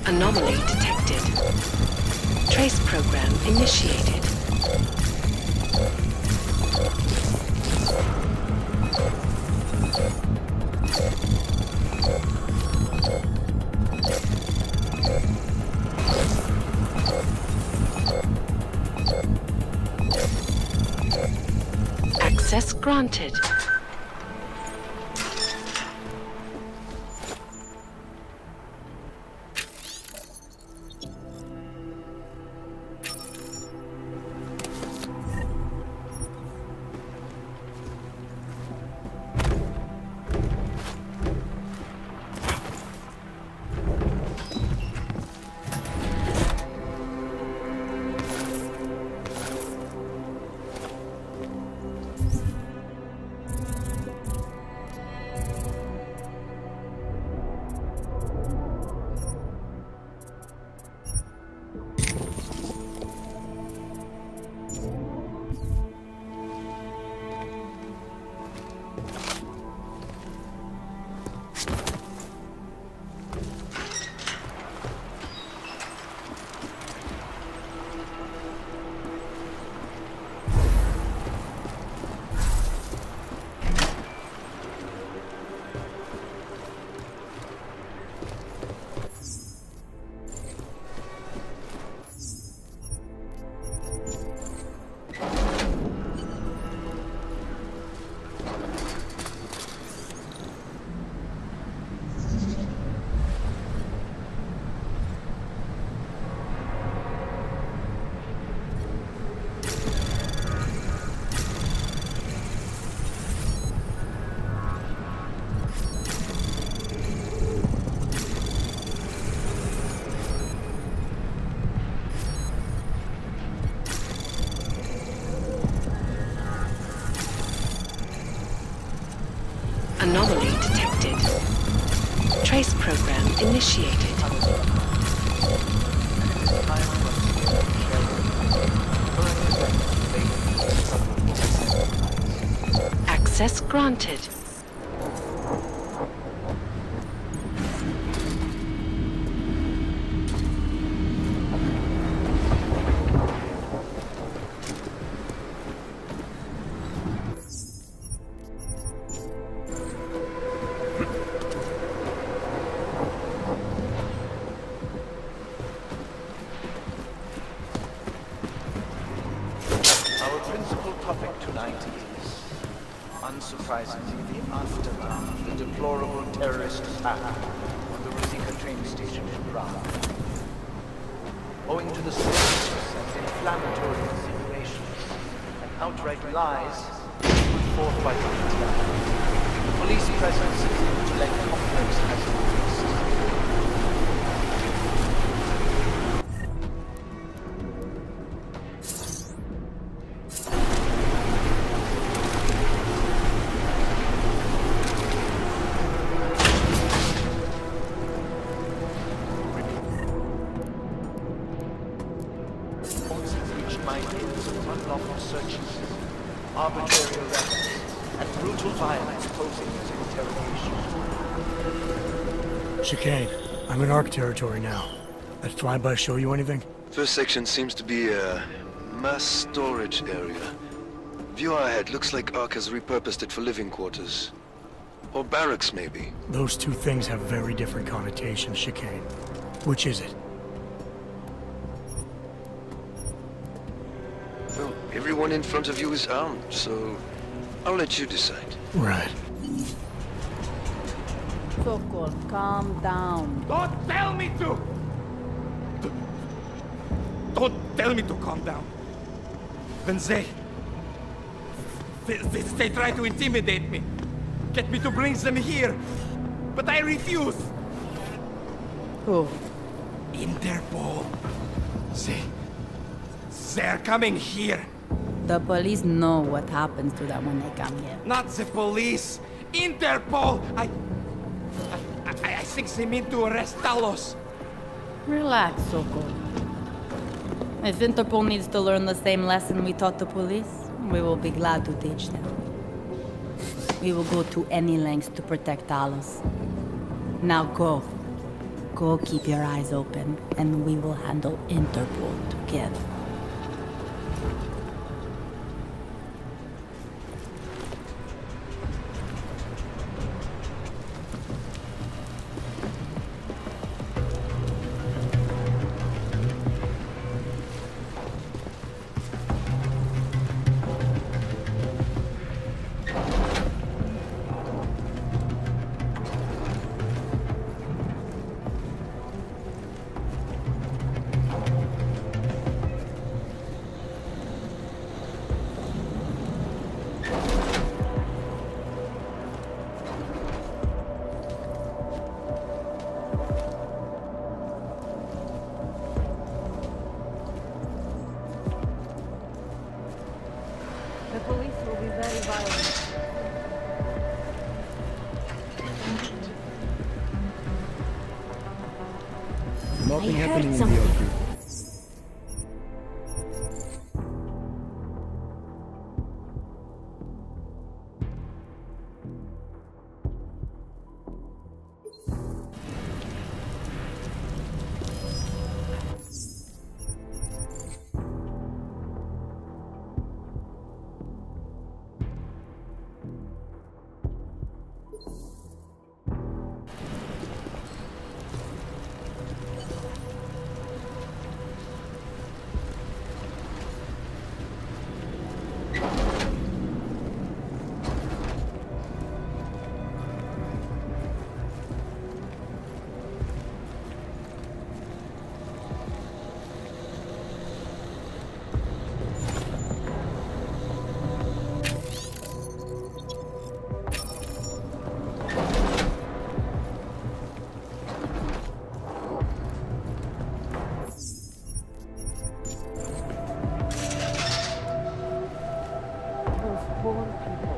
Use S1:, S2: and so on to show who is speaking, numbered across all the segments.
S1: Anomaly detected. Trace program initiated. Access granted. Anomaly detected. Trace program initiated. Access granted.
S2: Unsurprisingly, the aftermath of the deplorable terrorist attack on the Rosika train station in Prague. Owing to the suspicious and inflammatory insinuations and outright lies put forth by the media, the police presence in the intellect complex has increased. Unlawful searches, arbitrary arrests, and brutal violence posing as interrogation.
S3: Chicane, I'm in ARC territory now. That flyby show you anything?
S4: First section seems to be a mass storage area. View ahead looks like ARC has repurposed it for living quarters. Or barracks, maybe.
S3: Those two things have very different connotations, Chicane. Which is it?
S4: Well, everyone in front of you is armed, so I'll let you decide.
S3: Right.
S5: Sokol, calm down.
S6: Don't tell me to! Don't tell me to calm down. When they try to intimidate me, get me to bring them here, but I refuse.
S5: Who?
S6: Interpol. They're coming here.
S5: The police know what happens to them when they come here.
S6: Not the police. Interpol. I think they mean to arrest Talos.
S5: Relax, Sokol. If Interpol needs to learn the same lesson we taught the police, we will be glad to teach them. We will go to any lengths to protect Talos. Now go. Go keep your eyes open, and we will handle Interpol together.
S7: The police will be very violent.
S8: Nothing
S7: I heard
S8: happening in
S7: something.
S8: the outfield.
S7: Those poor people.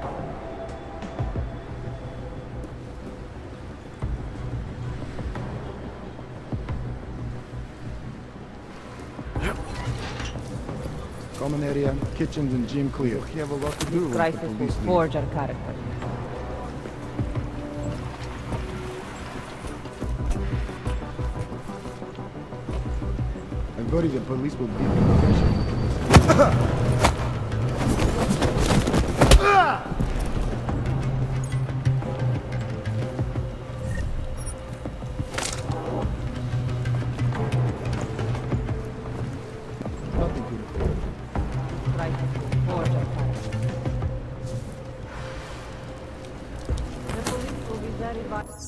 S8: Common area, kitchens and gym clear. We have a lot to do with the
S7: Crisis will
S8: police leave.
S7: forge our character.
S8: I worry the police will be beneficial. Nothing to report.
S7: Crisis will forge our character. The police will be very violent.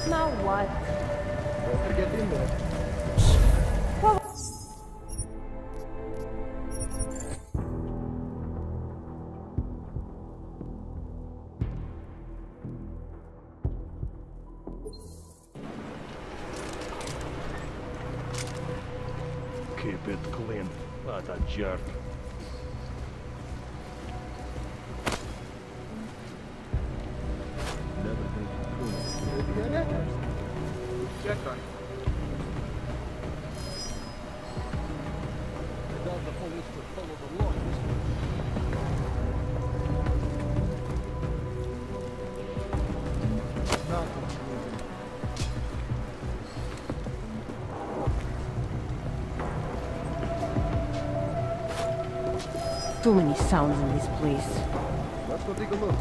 S7: Now what?
S8: Better get in there.
S9: Keep it clean. What a jerk.
S8: Never think it's cool.
S6: Check on it.
S7: Too many sounds in this place.
S8: Let's go take a look.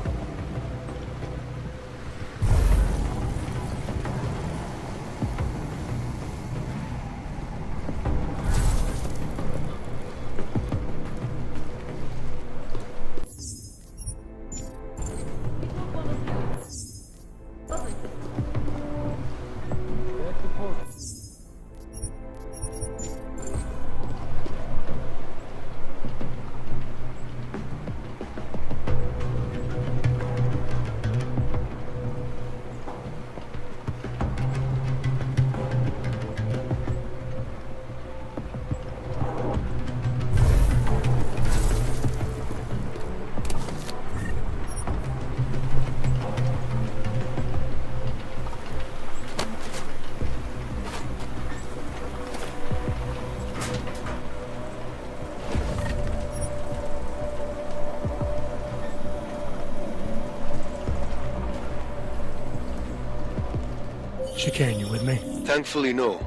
S3: Chicane, you with me?
S4: Thankfully, no.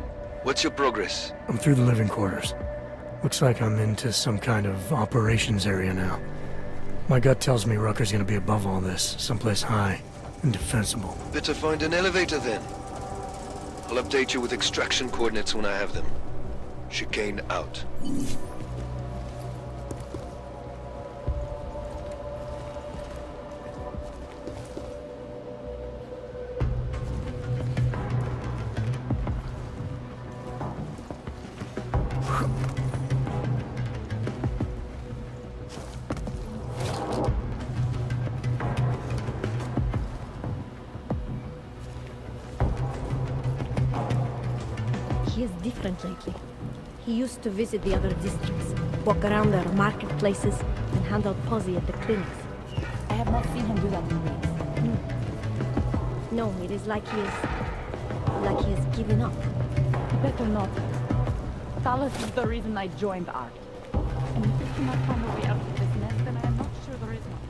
S4: What's your progress?
S3: I'm through the living quarters. Looks like I'm into some kind of operations area now. My gut tells me Rucker's gonna be above all this, someplace high and defensible.
S4: Better find an elevator then. I'll update you with extraction coordinates when I have them. Chicane out.
S7: He is different lately. He used to visit the other districts, walk around their marketplaces, and hand out posse at the clinics.
S5: I have not seen him do that in weeks.
S7: No, it is like he has given up.
S5: Better not. Talos is the reason I joined ARC. And if we cannot find a way out of this mess, then I am not sure there is one.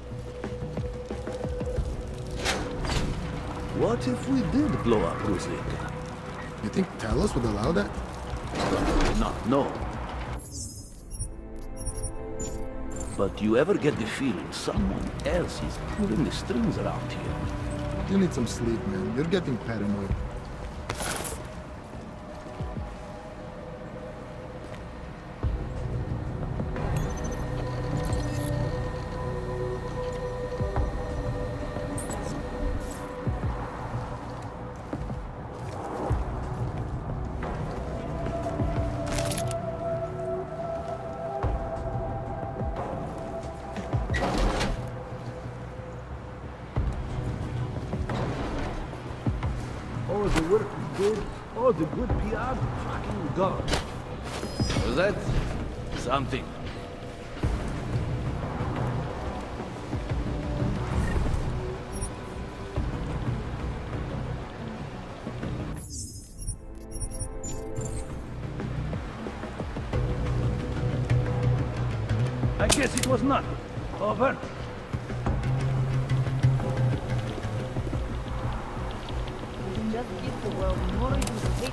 S9: What if we did blow up Ruzika?
S8: You think Talos would allow that?
S9: No. But you ever get the feeling someone else is pulling the strings around here?
S8: You need some sleep, man. You're getting paranoid.
S9: Oh, the work is good. Oh, the good PR fucking gone. Was that something? I guess it was not. Over.
S5: Just give the world more you take it.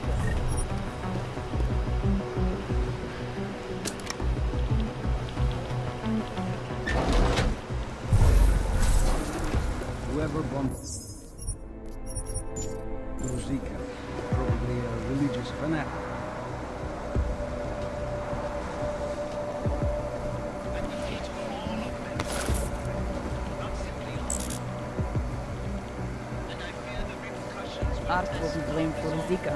S10: Whoever bombed Ruzika, probably a religious fanatic.
S5: ARC will be blamed for Zika.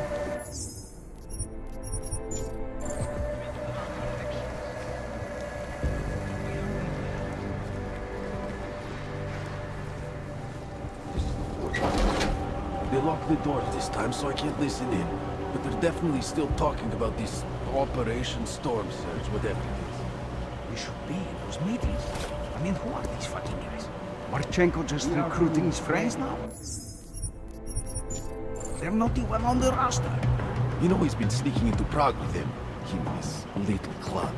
S9: They locked the doors this time, so I can't listen in. But they're definitely still talking about this Operation Storm Surge, whatever it is.
S10: We should be in those meetings. I mean, who are these fucking guys? Marchenko just recruiting his friends now? They're not even on the roster.
S9: You know he's been sneaking into Prague with him. Him and his little club.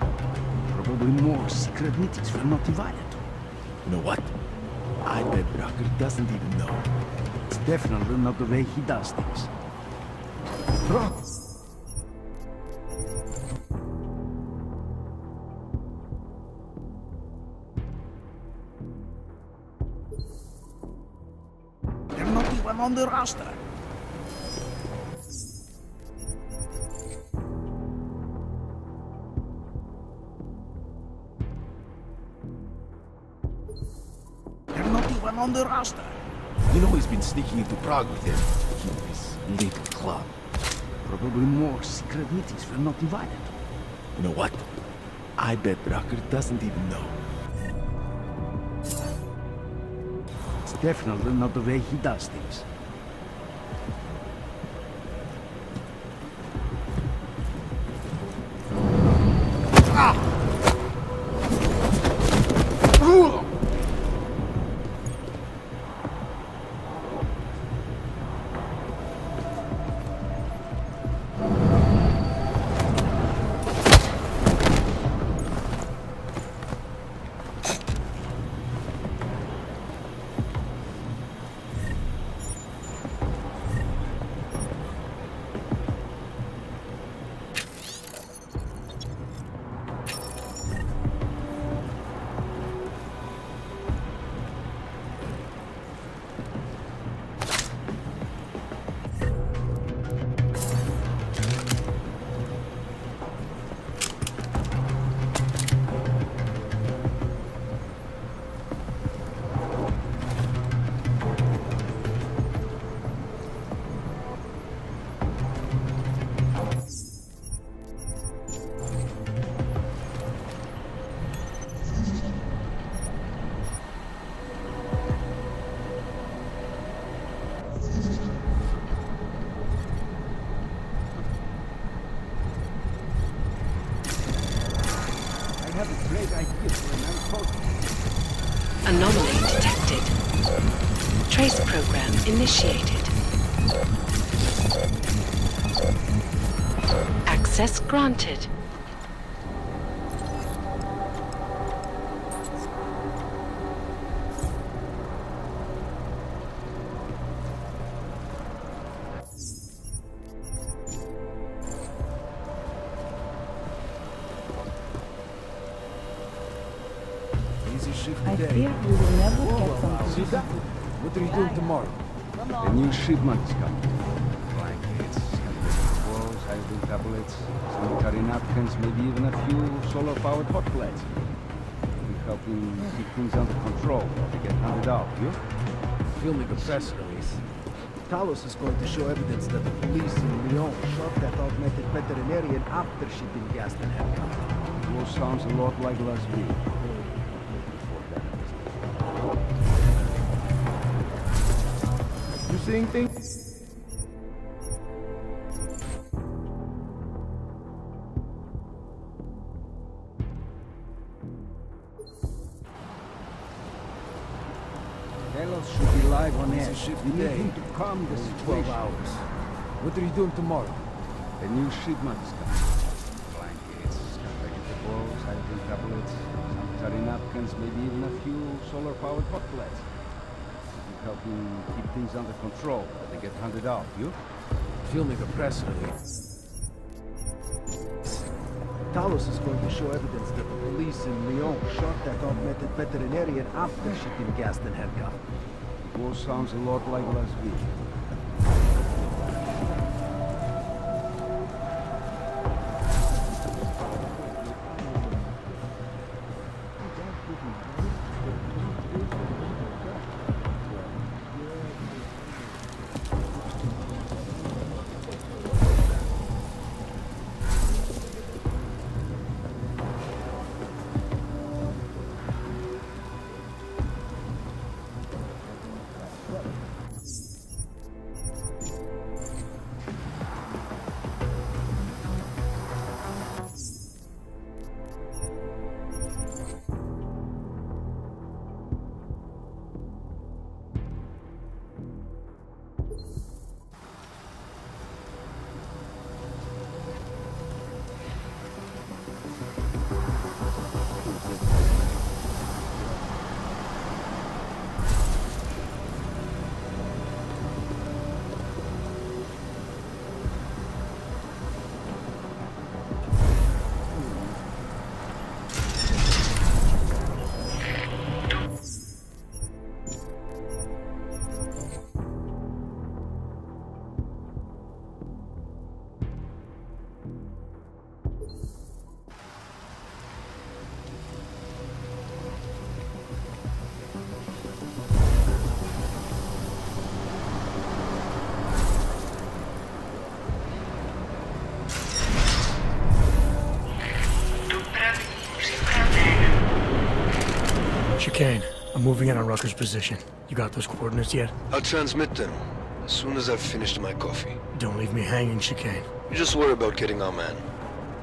S10: Probably more secret meetings we're not invited to.
S9: You know what? I bet Rucker doesn't even know.
S10: It's definitely not the way he does things. Bro! They're not even on the roster. They're not even on the roster.
S9: You know he's been sneaking into Prague with him. Him and his little club.
S10: Probably more secret meetings we're not invited to.
S9: You know what? I bet Rucker doesn't even know.
S10: It's definitely not the way he does things.
S1: Anomaly detected. Trace program initiated. Access granted.
S5: I fear we will never get something.
S10: See that? What are you doing tomorrow? A new shipment is coming. Blankets, walls, hydrogen tablets, sanitary napkins, maybe even a few solar-powered hot plates. We're helping keep things under control. They get handed out, you?
S8: Filming a press release. Talos is going to show evidence that the police in Lyon shot that augmented veterinarian after she'd been gassed and handcuffed.
S10: It all sounds a lot like last week.
S8: You seeing things?
S10: Delos should be live on air.
S8: shift
S10: You need
S8: day.
S10: him to calm the
S8: Only
S10: situation.
S8: 12 hours. What are you doing tomorrow?
S10: A new shipment is coming. Blankets, vegetables, hydrogen tablets, sanitary napkins, maybe even a few solar-powered hot plates. We're helping keep things under control. They get handed out, you?
S8: Filming a press release. Talos is going to show evidence that the police in Lyon shot that augmented veterinarian after she'd been gassed and handcuffed.
S10: It all sounds a lot like last week.
S3: Chicane, I'm moving in on Rucker's position. You got those coordinates yet?
S4: I'll transmit them as soon as I've finished my coffee.
S3: Don't leave me hanging, Chicane.
S4: You just worry about getting our man.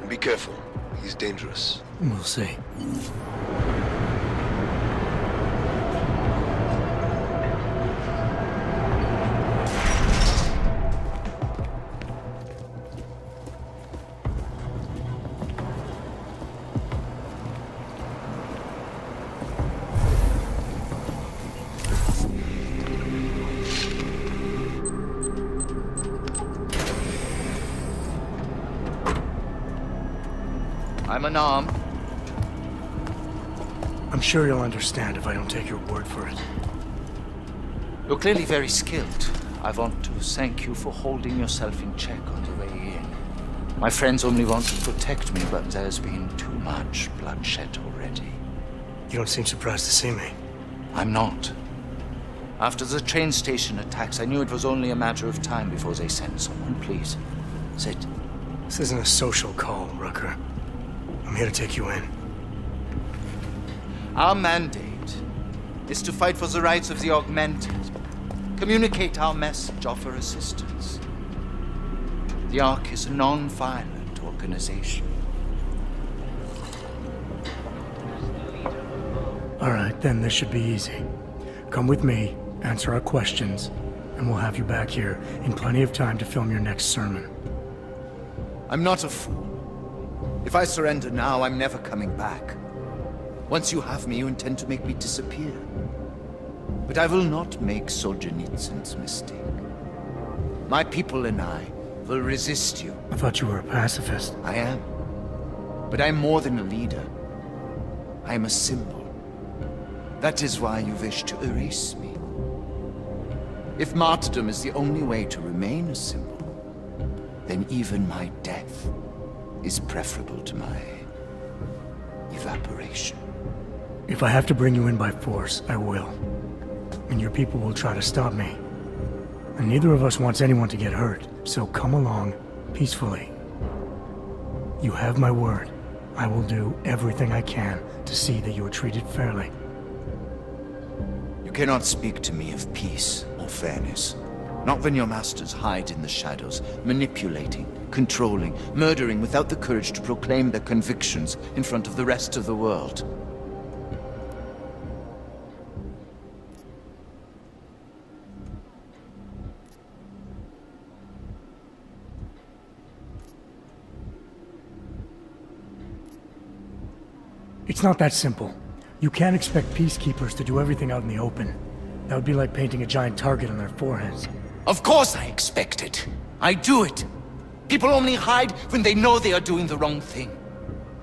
S4: And be careful. He's dangerous.
S3: We'll see.
S2: I'm unarmed.
S3: I'm sure you'll understand if I don't take your word for it.
S2: You're clearly very skilled. I want to thank you for holding yourself in check on the way in. My friends only want to protect me, but there's been too much bloodshed already.
S3: You don't seem surprised to see me.
S2: I'm not. After the train station attacks, I knew it was only a matter of time before they sent someone. Please, sit.
S3: This isn't a social call, Rucker. I'm here to take you in.
S2: Our mandate is to fight for the rights of the augmented. Communicate our message, offer assistance. The Ark is a non-violent organization.
S3: Alright, then this should be easy. Come with me, answer our questions, and we'll have you back here in plenty of time to film your next sermon.
S2: I'm not a fool. If I surrender now, I'm never coming back. Once you have me, you intend to make me disappear. But I will not make Solzhenitsyn's mistake. My people and I will resist you.
S3: I thought you were a pacifist.
S2: I am. But I'm more than a leader. I am a symbol. That is why you wish to erase me. If martyrdom is the only way to remain a symbol, then even my death is preferable to my evaporation.
S3: If I have to bring you in by force, I will. And your people will try to stop me. And neither of us wants anyone to get hurt, so come along peacefully. You have my word. I will do everything I can to see that you are treated fairly.
S2: You cannot speak to me of peace or fairness. Not when your masters hide in the shadows, manipulating, controlling, murdering without the courage to proclaim their convictions in front of the rest of the world.
S3: It's not that simple. You can't expect peacekeepers to do everything out in the open. That would be like painting a giant target on their foreheads.
S2: Of course I expect it. I do it. People only hide when they know they are doing the wrong thing.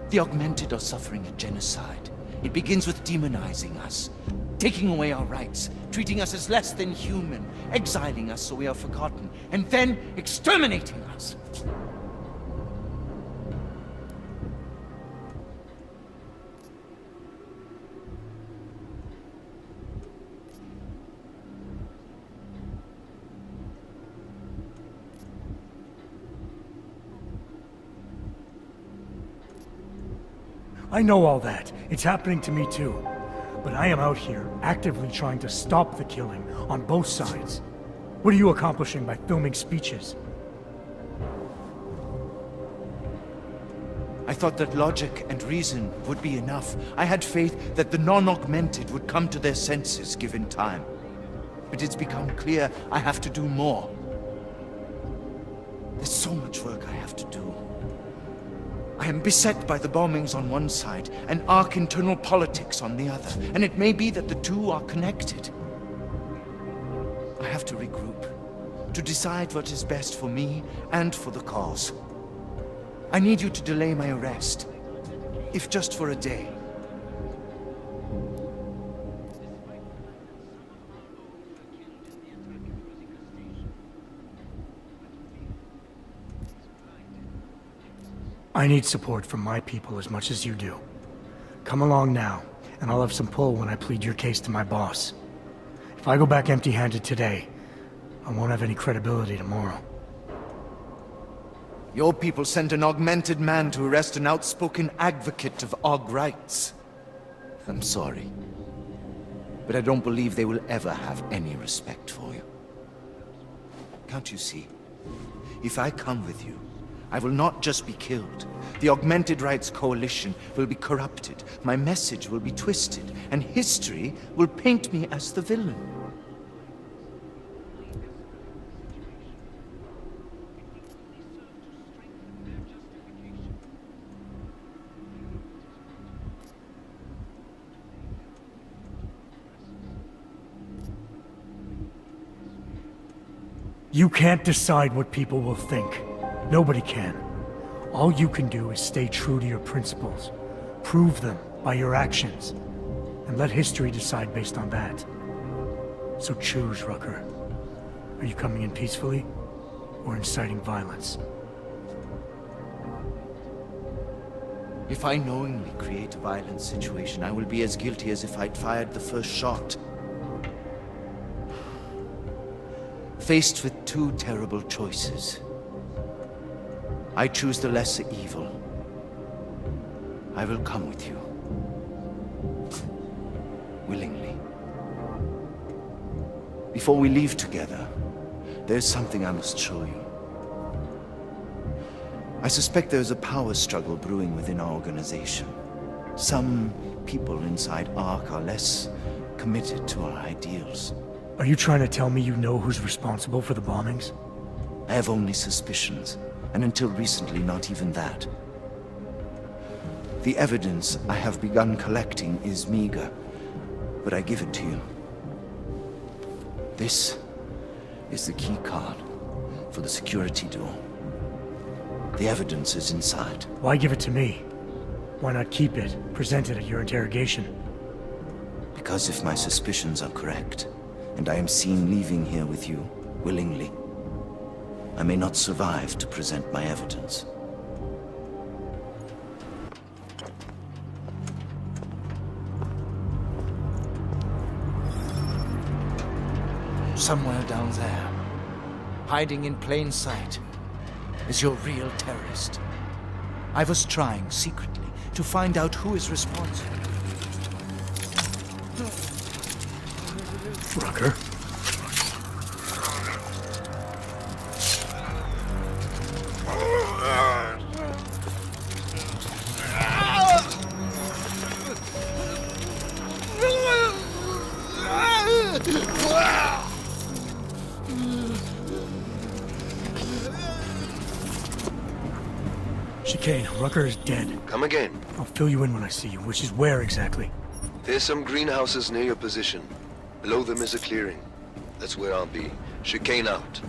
S2: The Augmented are suffering a genocide. It begins with demonizing us, taking away our rights, treating us as less than human, exiling us so we are forgotten, and then exterminating us.
S3: I know all that. It's happening to me too. But I am out here, actively trying to stop the killing, on both sides. What are you accomplishing by filming speeches?
S2: I thought that logic and reason would be enough. I had faith that the non-augmented would come to their senses given time. But it's become clear I have to do more. There's so much work I have to do. I am beset by the bombings on one side and Ark internal politics on the other, and it may be that the two are connected. I have to regroup, to decide what is best for me and for the cause. I need you to delay my arrest, if just for a day.
S3: I need support from my people as much as you do. Come along now, and I'll have some pull when I plead your case to my boss. If I go back empty-handed today, I won't have any credibility tomorrow.
S2: Your people sent an augmented man to arrest an outspoken advocate of Aug rights. I'm sorry, but I don't believe they will ever have any respect for you. Can't you see? If I come with you, I will not just be killed. The Augmented Rights Coalition will be corrupted, my message will be twisted, and history will paint me as the villain.
S3: You can't decide what people will think. Nobody can. All you can do is stay true to your principles. Prove them by your actions. And let history decide based on that. So choose, Rucker. Are you coming in peacefully, or inciting violence?
S2: If I knowingly create a violent situation, I will be as guilty as if I'd fired the first shot. Faced with two terrible choices, I choose the lesser evil. I will come with you. Willingly. Before we leave together, there's something I must show you. I suspect there's a power struggle brewing within our organization. Some
S11: people inside ARC are less committed to our ideals.
S3: Are you trying to tell me you know who's responsible for the bombings?
S11: I have only suspicions, and until recently not even that. The evidence I have begun collecting is meager, but I give it to you. This is the key card for the security door. The evidence is inside.
S3: Why give it to me? Why not keep it, present it at your interrogation?
S11: Because if my suspicions are correct, and I am seen leaving here with you, willingly, I may not survive to present my evidence.
S2: Somewhere down there, hiding in plain sight, is your real terrorist. I was trying secretly to find out who is responsible.
S3: Rucker? Chicane, Rucker is dead.
S4: Come again.
S3: I'll fill you in when I see you, which is where exactly?
S4: There's some greenhouses near your position. Below them is a clearing. That's where I'll be. Chicane out.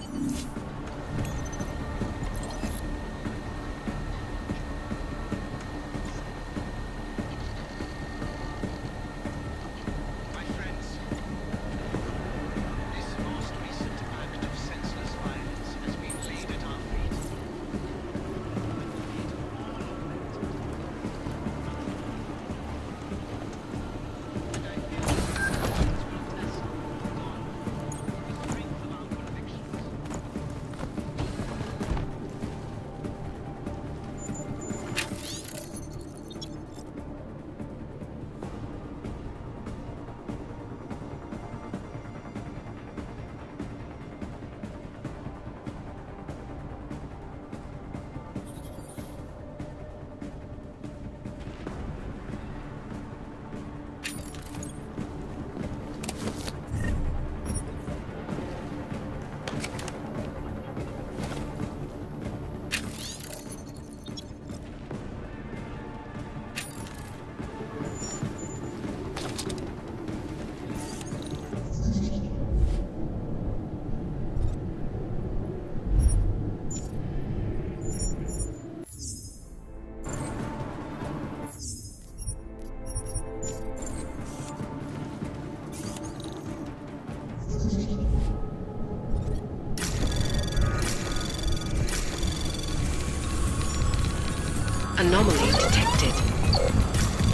S1: Anomaly detected.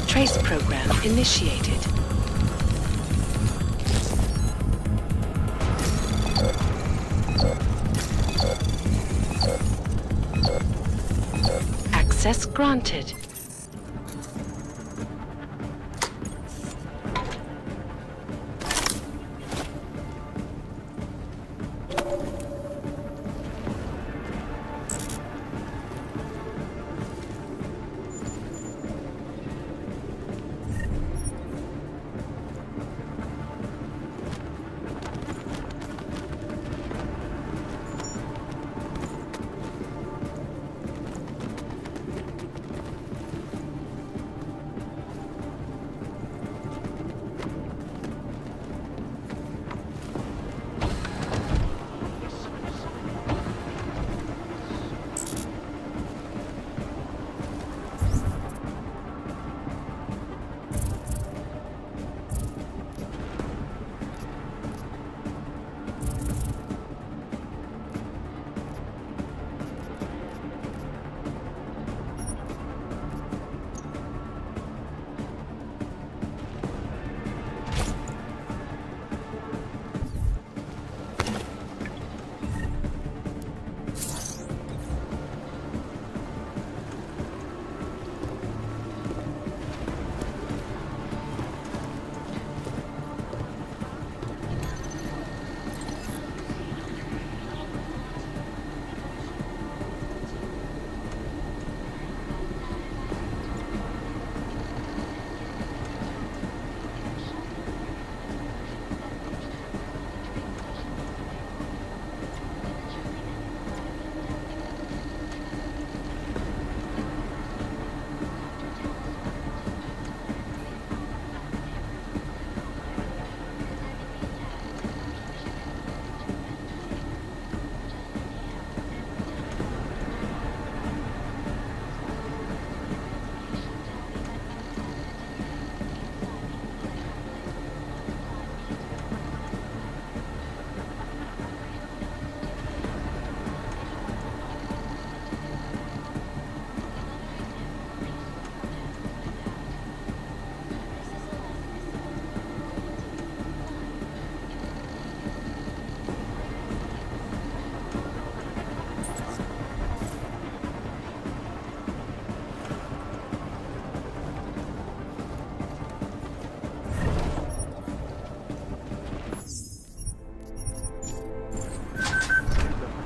S1: Trace program initiated. Access granted.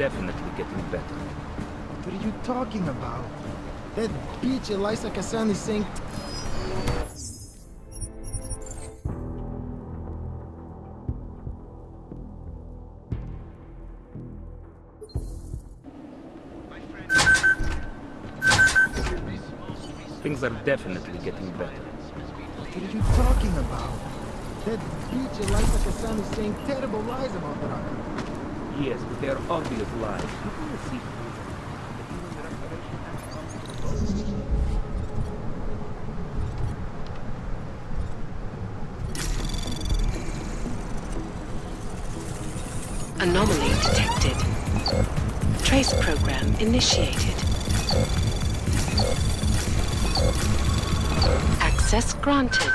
S9: definitely getting better.
S8: What are you talking about? That bitch Elisa Kassan is saying...
S9: Things are definitely getting better.
S8: What are you talking about? That bitch Elisa Kassan is saying terrible lies about Raka.
S9: Yes, but they are obvious lies. People will see.
S1: Anomaly detected. Trace program initiated. Access granted.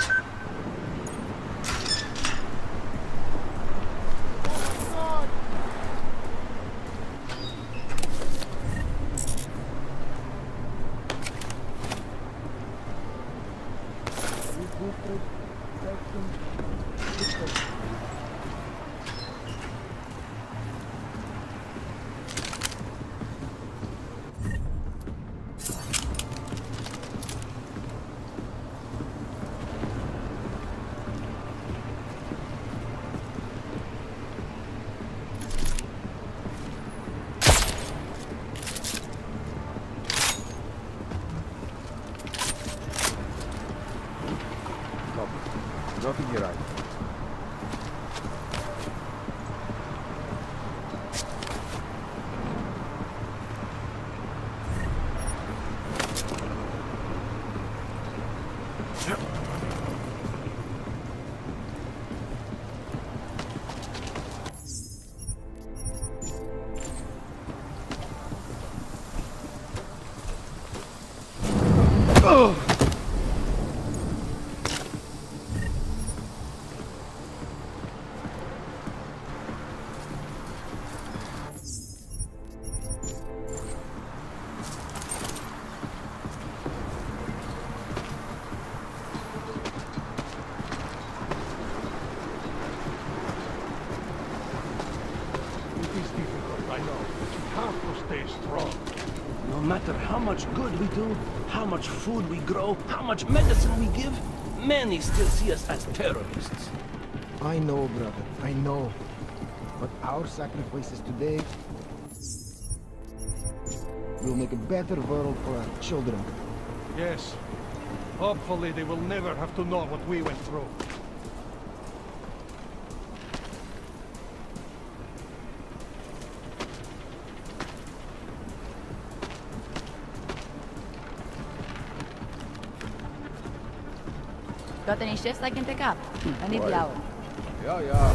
S8: Nothing here either.
S9: No matter how much good we do, how much food we grow, how much medicine we give, many still see us as terrorists.
S8: I know, brother. I know. But our sacrifices today will make a better world for our children.
S12: Yes. Hopefully they will never have to know what we went through.
S5: Got any shifts I can pick up? I need the hour.
S8: Yeah.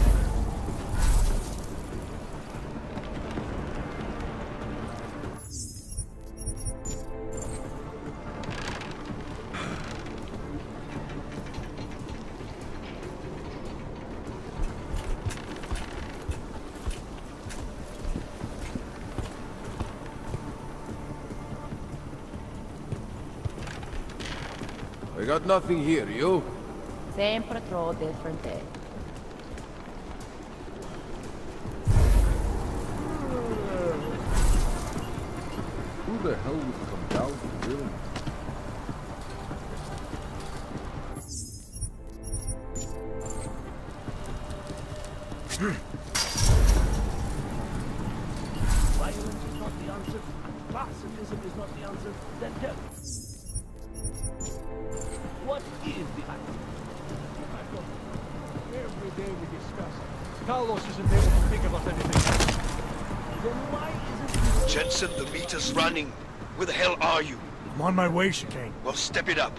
S9: I got nothing here, you?
S5: Same patrol, different day.
S9: Who the hell would come down to film? Violence is not the answer, and pacifism is not the answer, then tell me. What is the answer?
S12: Every day we discuss. Carlos isn't able to think about anything.
S9: Then why isn't he...
S4: Jensen, the meter's running. Where the hell are you?
S3: I'm on my way, Chicane.
S4: Well, step it up.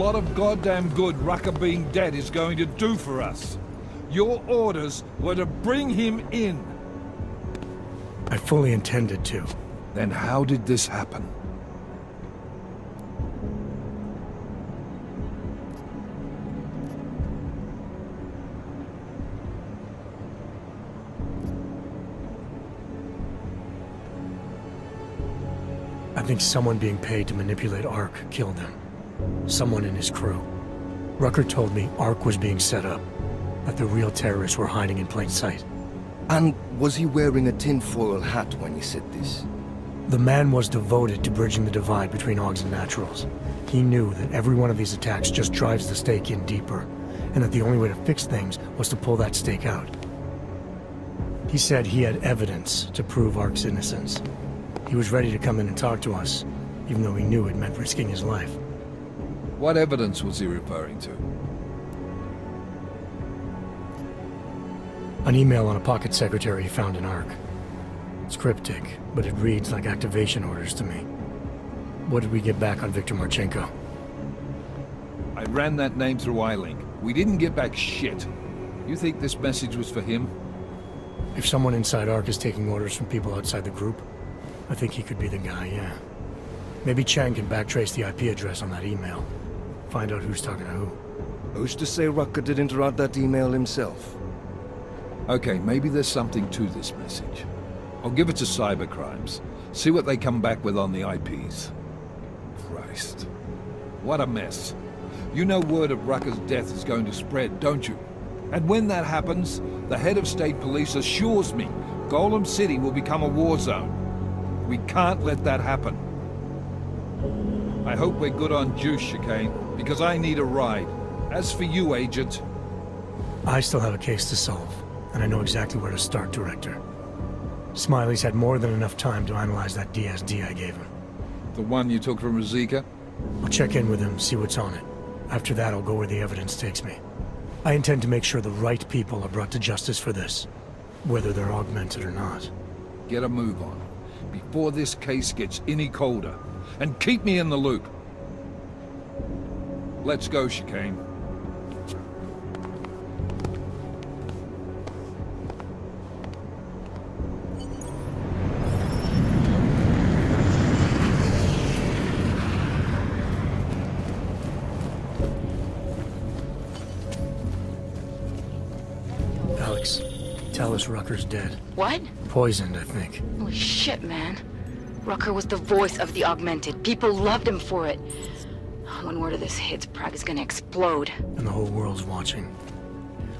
S13: lot of goddamn good Rucker being dead is going to do for us. Your orders were to bring him in.
S3: I fully intended to.
S13: Then how did this happen?
S3: I think someone being paid to manipulate Ark killed him. Someone in his crew. Rucker told me Ark was being set up, that the real terrorists were hiding in plain sight.
S14: And was he wearing a tinfoil hat when he said this?
S3: The man was devoted to bridging the divide between Augs and Naturals. He knew that every one of these attacks just drives the stake in deeper, and that the only way to fix things was to pull that stake out. He said he had evidence to prove Ark's innocence. He was ready to come in and talk to us, even though he knew it meant risking his life.
S13: What evidence was he referring to?
S3: An email on a pocket secretary he found in Ark. It's cryptic, but it reads like activation orders to me. What did we get back on Viktor Marchenko?
S13: I ran that name through iLink. We didn't get back shit. You think this message was for him?
S3: If someone inside Ark is taking orders from people outside the group, I think he could be the guy, yeah. Maybe Chang can backtrace the IP address on that email. Find out who's talking to who.
S14: Who's to say Rucker didn't write that email himself?
S13: Okay, maybe there's something to this message. I'll give it to cybercrimes. See what they come back with on the IPs. Christ. What a mess. You know word of Rucker's death is going to spread, don't you? And when that happens, the head of state police assures me Golem City will become a war zone. We can't let that happen. I hope we're good on juice, Chicane, because I need a ride. As for you, Agent...
S3: I still have a case to solve, and I know exactly where to start, Director. Smiley's had more than enough time to analyze that DSD I gave him.
S13: The one you took from Ruzika?
S3: I'll check in with him, see what's on it. After that, I'll go where the evidence takes me. I intend to make sure the right people are brought to justice for this, whether they're augmented or not.
S13: Get a move on, before this case gets any colder. And keep me in the loop. Let's go, Chicane.
S3: Alex, tell us Rucker's dead.
S15: What?
S3: Poisoned, I think.
S15: Holy shit, man. Rucker was the voice of the Augmented. People loved him for it. When word of this hits, Prague is gonna explode.
S3: And the whole world's watching.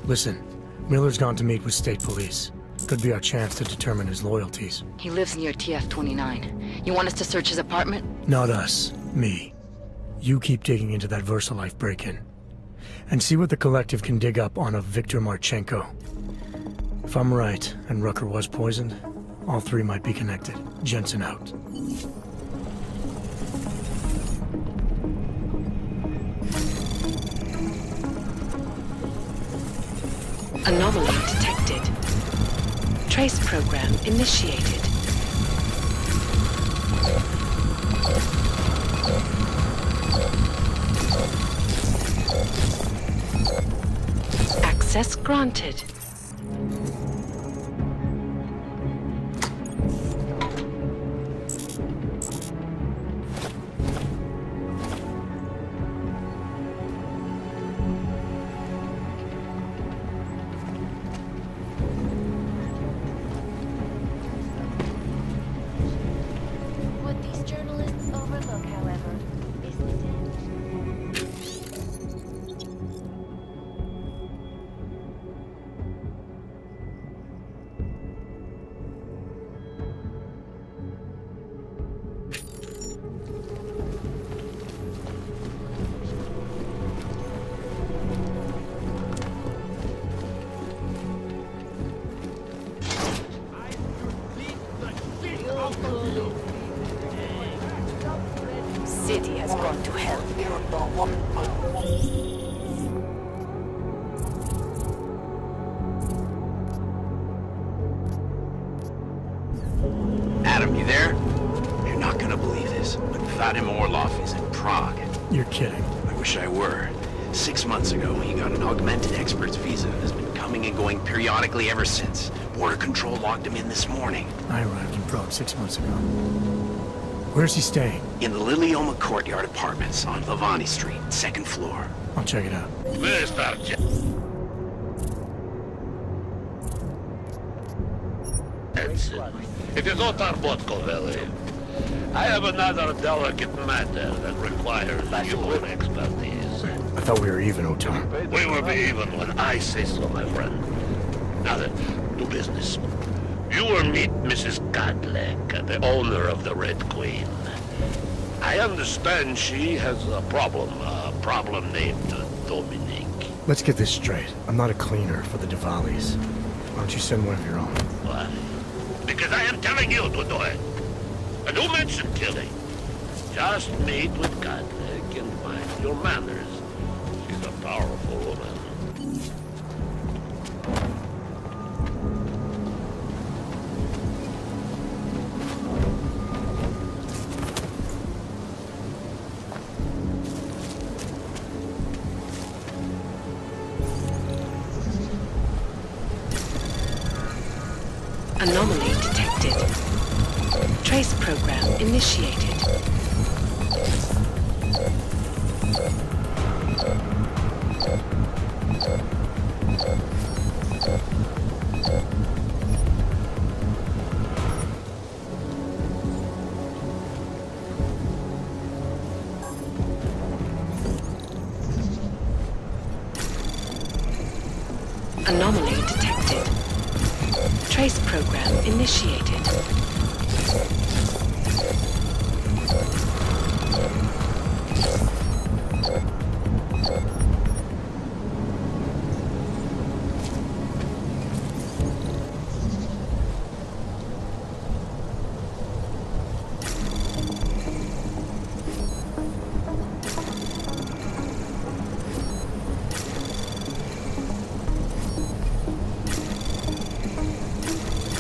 S3: Listen, Miller's gone to meet with state police. Could be our chance to determine his loyalties.
S15: He lives near TF-29. You want us to search his apartment?
S3: Not us. Me. You keep digging into that VersaLife break-in. And see what the Collective can dig up on a Viktor Marchenko. If I'm right, and Rucker was poisoned, all three might be connected. Jensen out.
S1: Anomaly detected. Trace program initiated. Access granted.
S7: What these journalists overlook, however, is the dead.
S15: City has gone to hell.
S16: Adam, you there? You're not gonna believe this, but Vadim Orlov is in Prague.
S3: You're kidding.
S16: I wish I were. 6 months ago, he got an augmented expert's visa and has been coming and going periodically ever since. Border Control locked him in this morning.
S3: I arrived in Prague 6 months ago. Where's he staying?
S16: In the Lilioma Courtyard Apartments on Lavani Street, 2nd floor.
S3: I'll check it out.
S17: It is not our Botkoveli. I have another delicate matter that requires your expertise.
S3: I thought we were even, Otar.
S17: We will be even when I say so, my friend. Now then, to business. You will meet Mrs. Godlek, the owner of the Red Queen. I understand she has a problem named Dominique.
S3: Let's get this straight. I'm not a cleaner for the Diwalis. Why don't you send one of your own?
S17: Why? Because I am telling you to do it. And who mentioned killing? Just meet with Godlek and mind your manners. She's a powerful woman.
S1: Anomaly detected. Trace program initiated. Anomaly detected. Trace program initiated.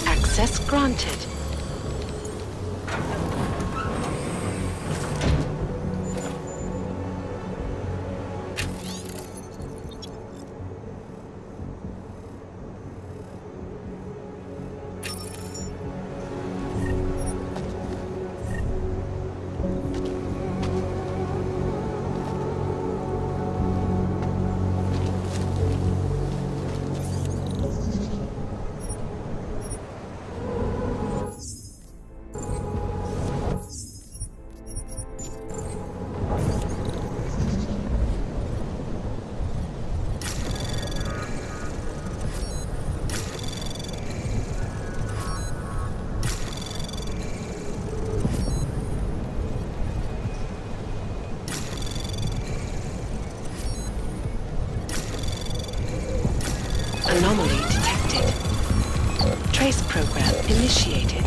S1: Access granted. Anomaly detected. Trace program initiated.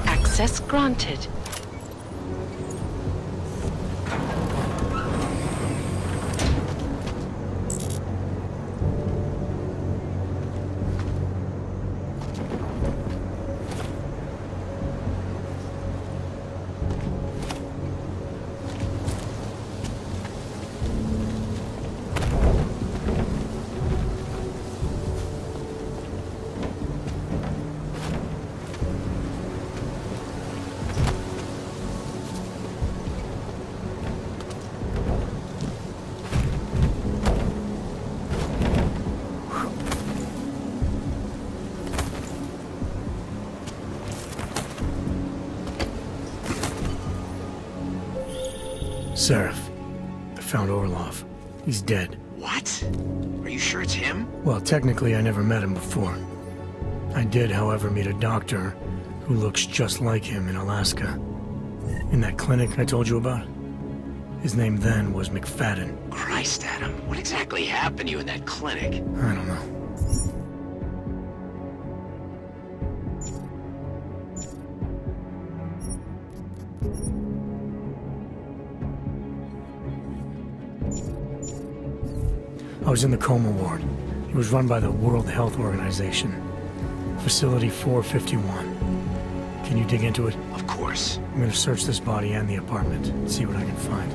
S1: Access granted.
S3: Seraph, I found Orlov. He's dead.
S16: What? Are you sure it's him?
S3: Well, technically I never met him before. I did, however, meet a doctor who looks just like him in Alaska. In that clinic I told you about. His name then was McFadden.
S16: Christ, Adam. What exactly happened to you in that clinic?
S3: I don't know. I was in the coma ward. It was run by the World Health Organization. Facility 451. Can you dig into it?
S16: Of course.
S3: I'm gonna search this body and the apartment and see what I can find.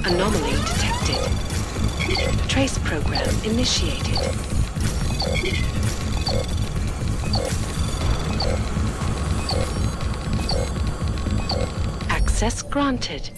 S1: Anomaly detected. Trace program initiated. Access granted.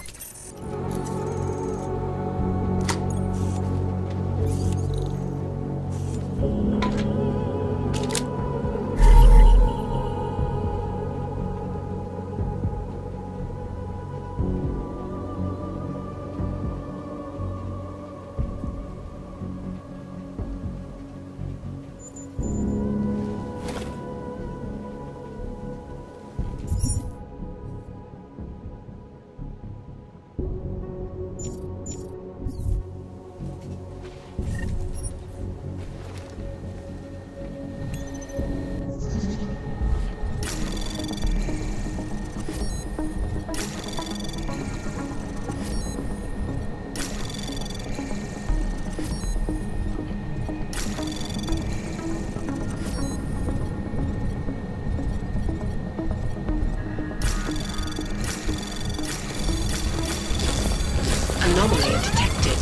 S1: Anomaly detected.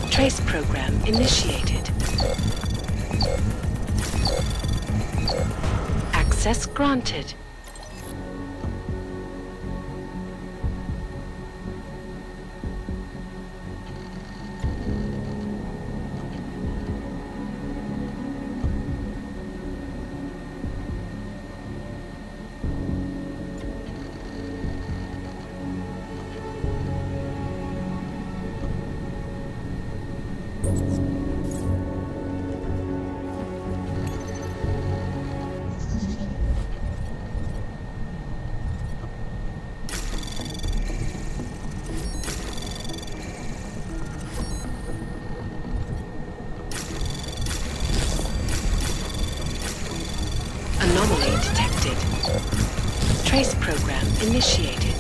S1: Trace program initiated. Access granted. Anomaly detected. Trace program initiated.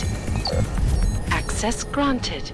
S1: Access granted.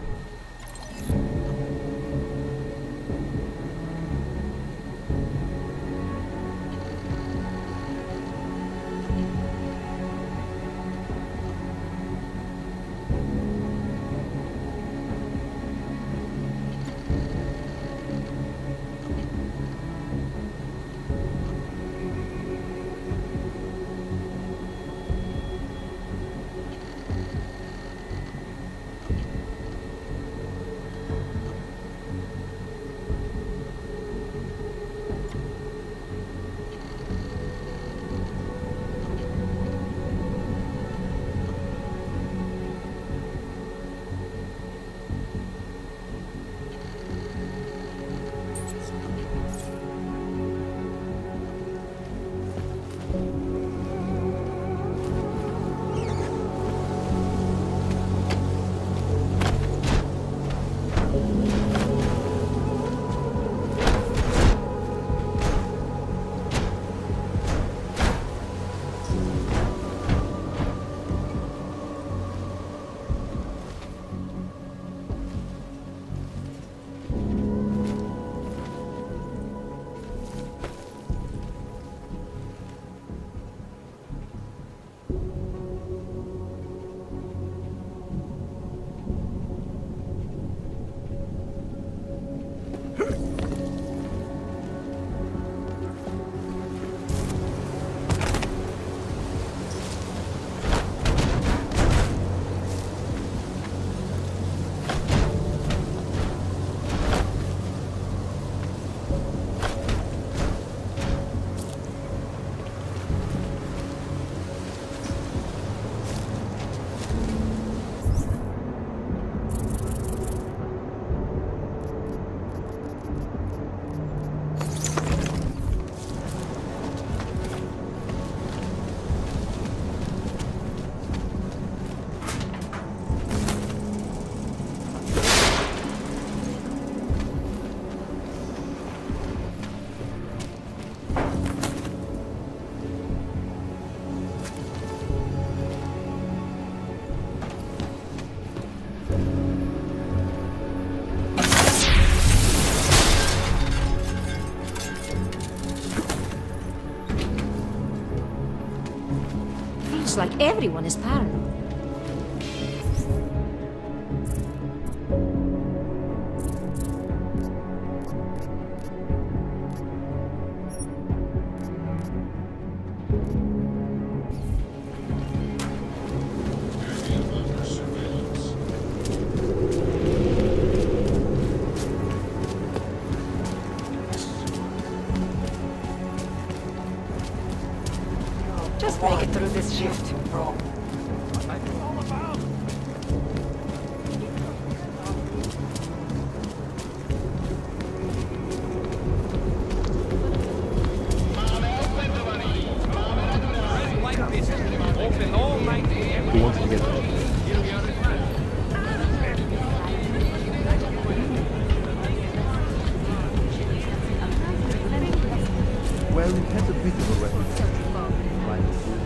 S7: Looks like everyone is paranoid.
S15: Just make it through this shift.
S12: Who wants to get there?
S8: Well, it has a bit of a reputation.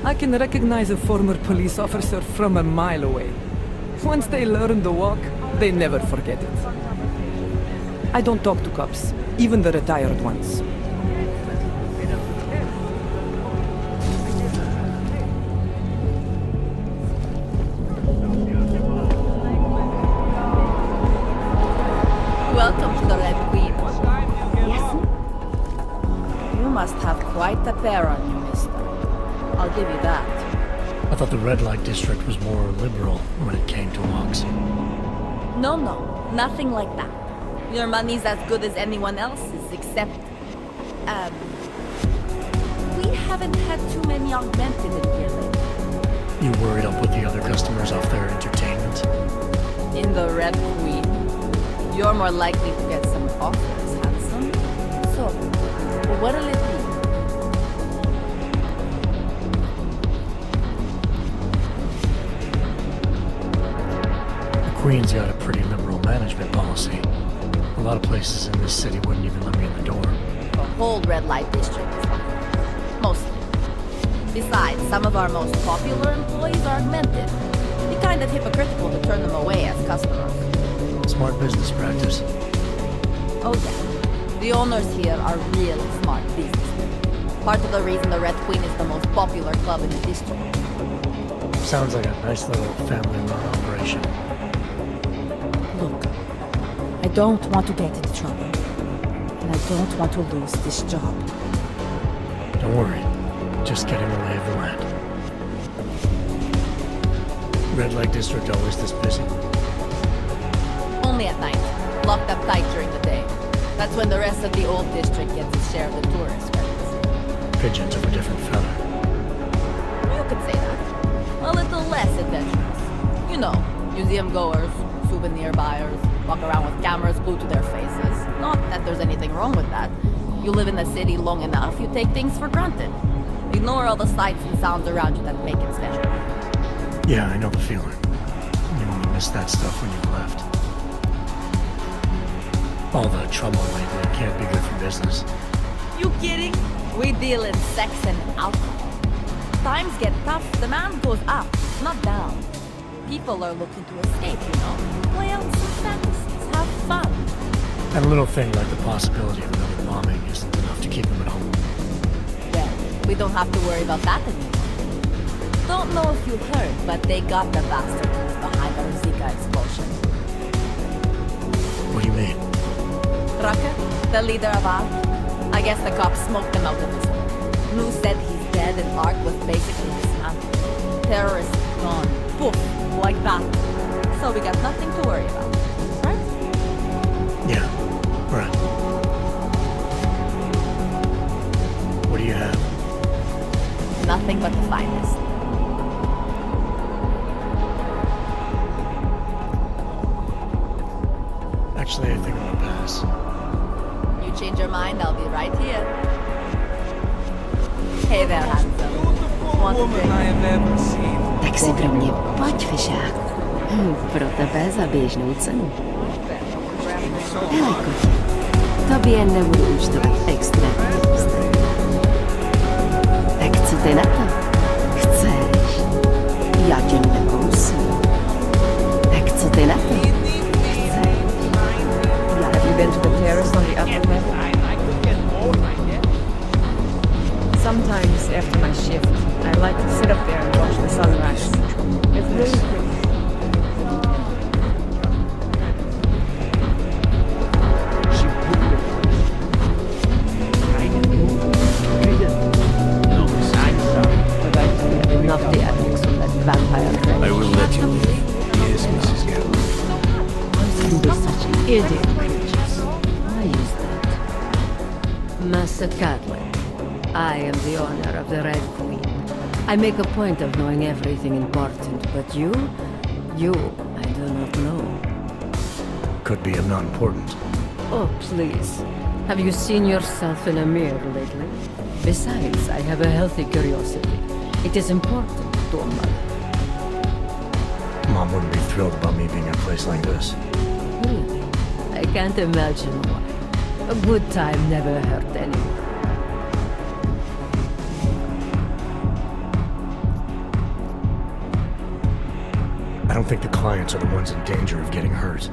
S18: I can recognize a former police officer from a mile away. Once they learn the walk, they never forget it. I don't talk to cops, even the retired ones.
S5: Welcome to the Red Queen. Yes? You must have quite a pair on you, mister. I'll give you that.
S3: I thought the red light district was more liberal when it came to walks.
S5: No, nothing like that. Your money's as good as anyone else's, except... we haven't had too many augmented in here lately.
S3: You worried I'll put the other customers off their entertainment?
S5: In the Red Queen, you're more likely to get some offers, handsome. So, what'll it be?
S3: Queen's got a pretty liberal management policy. A lot of places in this city wouldn't even let me in the door.
S5: The whole red light district is like that. Mostly. Besides, some of our most popular employees are augmented. It'd be kind of hypocritical to turn them away as customers.
S3: Smart business practice.
S5: Oh yeah. The owners here are really smart businessmen. Part of the reason the Red Queen is the most popular club in the district.
S3: Sounds like a nice little family-run operation.
S5: Look, I don't want to get into trouble. And I don't want to lose this job.
S3: Don't worry. Just getting the lay of the land. Red light district always this busy?
S5: Only at night. Locked up tight during the day. That's when the rest of the old district gets its share of the tourist credits.
S3: Pigeons of a different feather.
S5: You could say that. A little less adventurous. You know, museum goers, souvenir buyers, walk around with cameras glued to their faces. Not that there's anything wrong with that. You live in the city long enough, you take things for granted. Ignore all the sights and sounds around you that make it special.
S3: Yeah, I know the feeling. You only miss that stuff when you've left. All the trouble lately can't be good for business.
S5: You kidding? We deal in sex and alcohol. Times get tough, demand goes up, not down. People are looking to escape, you know. Play out some fantasies, have fun.
S3: And a little thing like the possibility of another bombing isn't enough to keep them at home.
S5: Well, we don't have to worry about that anymore. Don't know if you heard, but they got the bastard who's behind our Zika explosion.
S3: What do you mean?
S5: Rucker, the leader of ARC. I guess the cops smoked him out of his home. Lou said he's dead and ARC was basically dismantled. Terrorists gone. Poof, like that. So we got nothing to worry about. Right?
S3: Yeah, right. What do you have?
S5: Nothing but the finest.
S3: Actually, I think I'm gonna pass.
S5: You change your mind, I'll be right here. Hey there, handsome. Want a drink?
S19: Tak si pro mě pojď, fišáku. Pro tebe za běžnou cenu. Helejko, tobě nebudu účtovat extra. Tak co ty na to? Chceš? Já tě nekousnu. Tak co ty na to?
S20: Have you been to the terrace on the upper level? Sometimes after my shift, I like to sit up there and watch the sun
S19: Enough the ethics from that vampire thing.
S9: I will let you live. Yes, Mrs. Gallo.
S19: Boys can be such idiot creatures. Why is that? Master Catlin, I am the owner of the Red Queen. I make a point of knowing everything important, but you, I do not know.
S3: Could be of non-important.
S19: Oh, please. Have you seen yourself in a mirror lately? Besides, I have a healthy curiosity. It is important to a mother.
S3: Mom wouldn't be thrilled about me being in a place like this.
S19: Really? I can't imagine why. A good time never hurt anyone.
S3: I don't think the clients are the ones in danger of getting hurt.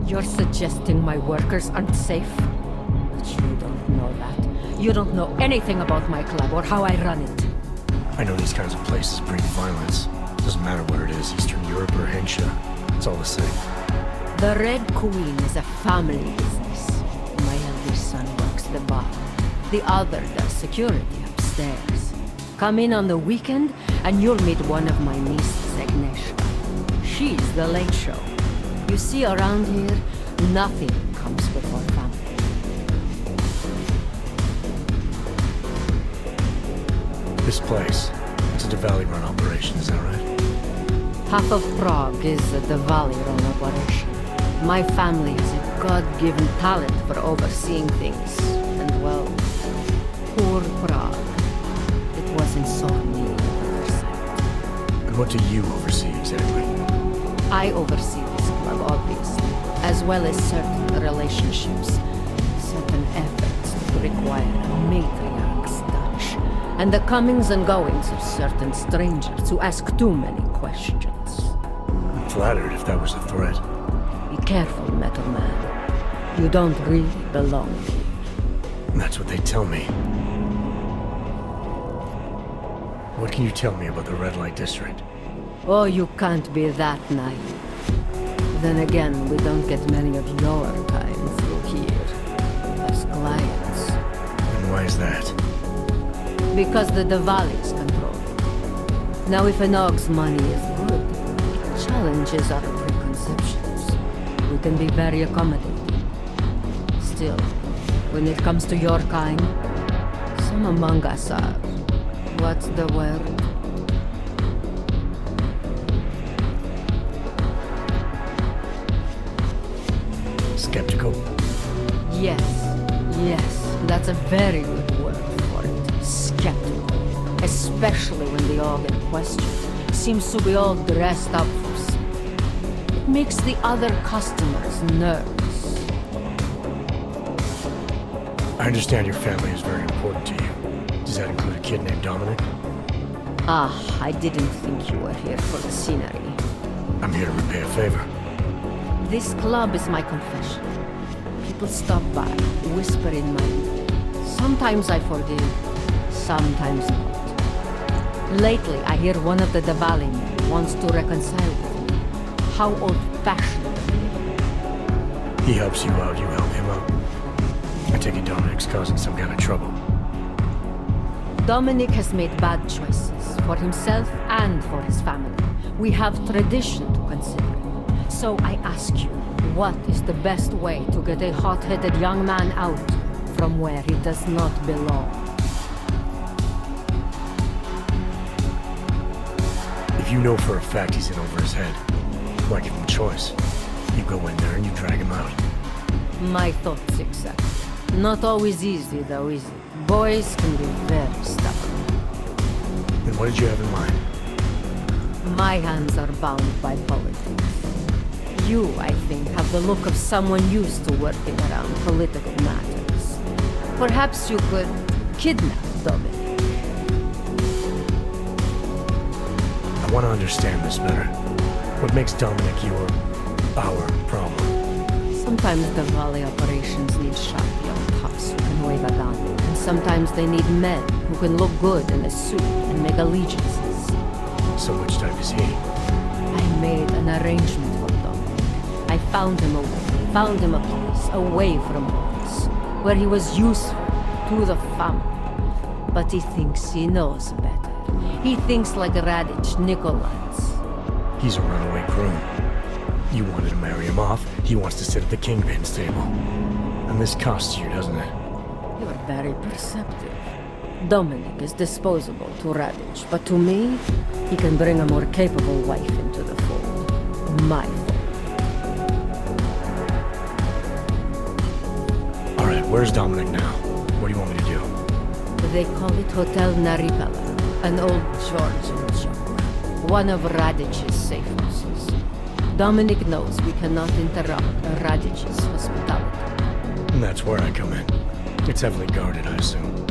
S19: You're suggesting my workers aren't safe? But you don't know that. You don't know anything about my club or how I run it.
S3: I know these kinds of places breed violence. Doesn't matter where it is, Eastern Europe or Asia. It's all the same.
S19: The Red Queen is a family business. My eldest son works the bar. The other does security upstairs. Come in on the weekend and you'll meet one of my nieces, Agnieszka. She's the late show. You see, around here, nothing comes before family.
S3: This place, it's a Diwali-run operation, is that right?
S19: Half of Prague is a Diwali-run operation. My family has a God-given talent for overseeing things. And well, poor Prague. It was in sore need of oversight.
S3: And what do you oversee exactly?
S19: I oversee this club, obviously, as well as certain relationships, certain efforts that require a matriarch's touch, and the comings and goings of certain strangers who ask too many questions.
S3: I'm flattered if that was a threat.
S19: Be careful, metal man. You don't really belong here.
S3: That's what they tell me. What can you tell me about the Red Light District?
S19: Oh, you can't be that naive. Then again, we don't get many of your kind through here. As clients.
S3: And why is that?
S19: Because the Diwalis control it. Now, if an Og's money is good, it challenges our preconceptions. We can be very accommodating. Still, when it comes to your kind, some among us are... what's the word?
S3: Skeptical?
S19: Yes, that's a very good word for it. Skeptical. Especially when the Og in question seems to be all dressed up for something. It makes the other customers nervous.
S3: I understand your family is very important to you. Does that include a kid named Dominic?
S19: Ah, I didn't think you were here for the scenery.
S3: I'm here to repay a favor.
S19: This club is my confession. People stop by, whisper in my ear. Sometimes I forgive, sometimes not. Lately, I hear one of the Diwali men wants to reconcile with me. How old-fashioned of him.
S3: He helps you out, you help him out. I take it Dominic's causing some kind of trouble.
S19: Dominic has made bad choices for himself and for his family. We have tradition to consider. So I ask you, what is the best way to get a hot-headed young man out from where he does not belong?
S3: If you know for a fact he's in over his head, why give him a choice? You go in there and you drag him out.
S19: My thoughts exactly. Not always easy, though, is it? Boys can be very stubborn.
S3: Then what did you have in mind?
S19: My hands are bound by politics. You, I think, have the look of someone used to working around political matters. Perhaps you could kidnap Dominic.
S3: I want to understand this better. What makes Dominic our problem?
S19: Sometimes the Valley operations need sharp young toughs who can wave a gun. And sometimes they need men who can look good in a suit and make allegiances.
S3: So which type is he?
S19: made an arrangement for Dominic. I found him a way, found him a place, away from us, where he was useful to the family. But he thinks he knows better. He thinks like Radich Nikolai's.
S3: He's a runaway groom. You wanted to marry him off, he wants to sit at the Kingpin's table. And this costs you, doesn't it?
S19: You're very perceptive. Dominic is disposable to Radich, but to me, he can bring a more capable wife into the fold. My fold.
S3: Alright, where's Dominic now? What do you want me to do?
S19: They call it Hotel Naripala, an old Georgian joke. One of Radich's safe houses. Dominic knows we cannot interrupt Radich's hospitality.
S3: And that's where I come in. It's heavily guarded, I assume.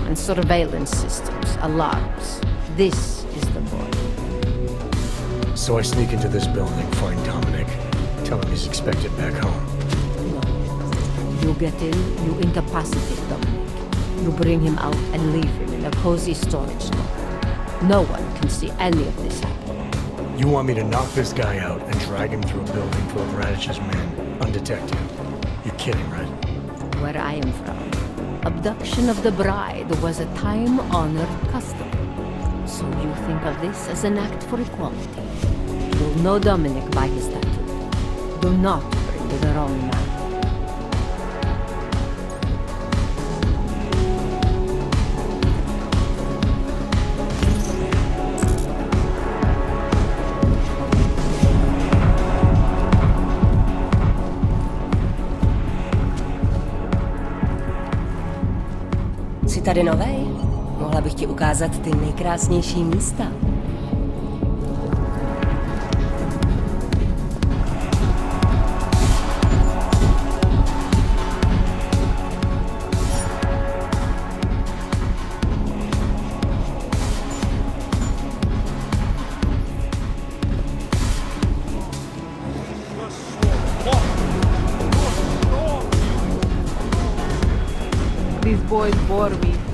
S19: And surveillance systems, alarms. This is the boy.
S3: So I sneak into this building, find Dominic, tell him he's expected back home.
S19: You get in, you incapacitate Dominic. You bring him out and leave him in a cozy storage locker. No one can see any of this happen.
S3: You want me to knock this guy out and drag him through a building full of Radich's men, undetected? You're kidding, right?
S19: Where I am from, abduction of the bride was a time-honored custom. So you think of this as an act for equality. You'll know Dominic by his tattoo. Do not bring the wrong man.
S21: Jsi tady novej? Mohla bych ti ukázat ty nejkrásnější místa.
S5: These boys bore me.